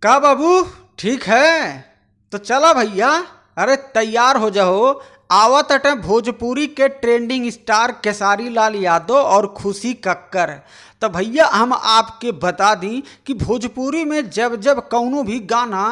का बाबू ठीक है? तो चला भैया, अरे तैयार हो जाओ। आवत अटे भोजपुरी के ट्रेंडिंग स्टार खेसारी लाल यादव और खुशी कक्कर। तो भैया हम आपके बता दी कि भोजपुरी में जब जब कौनो भी गाना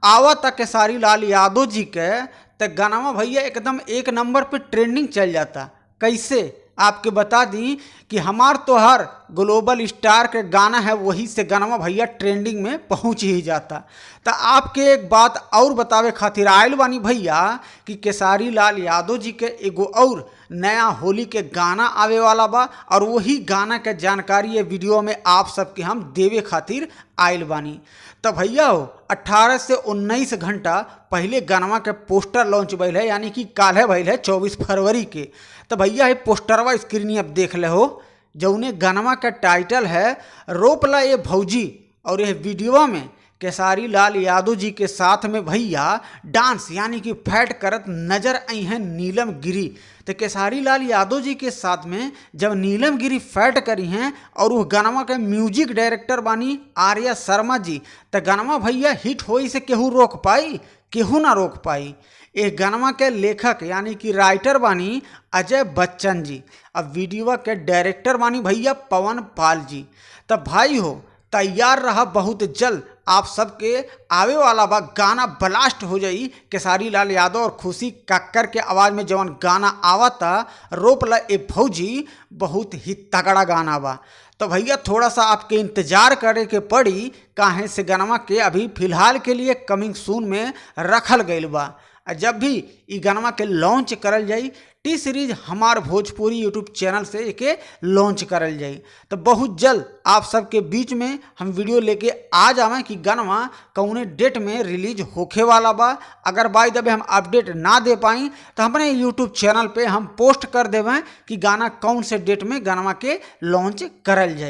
आवत खेसारी लाल यादव जी के, तो गाना भैया एकदम एक नंबर पे ट्रेंडिंग चल जाता। कैसे आपके बता दी कि हमार तो हर ग्लोबल स्टार के गाना है, वही से गाना भैया ट्रेंडिंग में पहुंच ही जाता। तो आपके एक बात और बतावे खातिर आयल बानी भैया कि खेसारी लाल यादव जी के एगो और नया होली के गाना आवे वाला बा, और वही गाना के जानकारी ये वीडियो में आप सबके हम देवे खातिर आयल बानी। तो भैया हो 18 से 19 घंटा पहले गानवा के पोस्टर लॉन्च भइल है, यानी कि काल्हे भइल है 24 फरवरी के। तो भैया ये पोस्टरवा स्क्रीन अब देख ले हो, जौने गानवा का टाइटल है रोपला ये भौजी। और यह वीडियो में खेसारी लाल यादव जी के साथ में भैया डांस यानी कि फैट करत नजर आई हैं नीलम गिरी। तो खेसारी लाल यादव जी के साथ में जब नीलम गिरी फैट करी हैं और वो गानवा के म्यूजिक डायरेक्टर बानी आर्या शर्मा जी, तो गानवा भैया हिट होई से केहू रोक पाई? केहू ना रोक पाई। एक गानवा के लेखक यानी कि राइटर बानी अजय बच्चन जी, अब वीडियो के डायरेक्टर बानी भैया पवन पाल जी। तब भाई हो तैयार रहा, बहुत जल्द आप सबके आवे वाला बा गाना ब्लास्ट हो जाई। खेसारी लाल यादव और खुशी कक्कर के आवाज़ में जवन गाना आवता रोपला ए भौजी, बहुत ही तगड़ा गाना बा। तो भैया थोड़ा सा आपके इंतजार करे के पड़ी, काहे से गाना के अभी फिलहाल के लिए कमिंग सून में रखल गईल बा। जब भी ई गाना के लॉन्च करल जाई, टी सीरीज हमार भोजपुरी यूट्यूब चैनल से एके लॉन्च करल जाई। तो बहुत जल्द आप सबके बीच में हम वीडियो लेके आ जावें कि गाना कौने डेट में रिलीज होखे वाला बा। अगर बाय द वे हम अपडेट ना दे पाई तो अपने यूट्यूब चैनल पे हम पोस्ट कर देवें कि गाना कौन से डेट में गाना के लॉन्च करल जाए।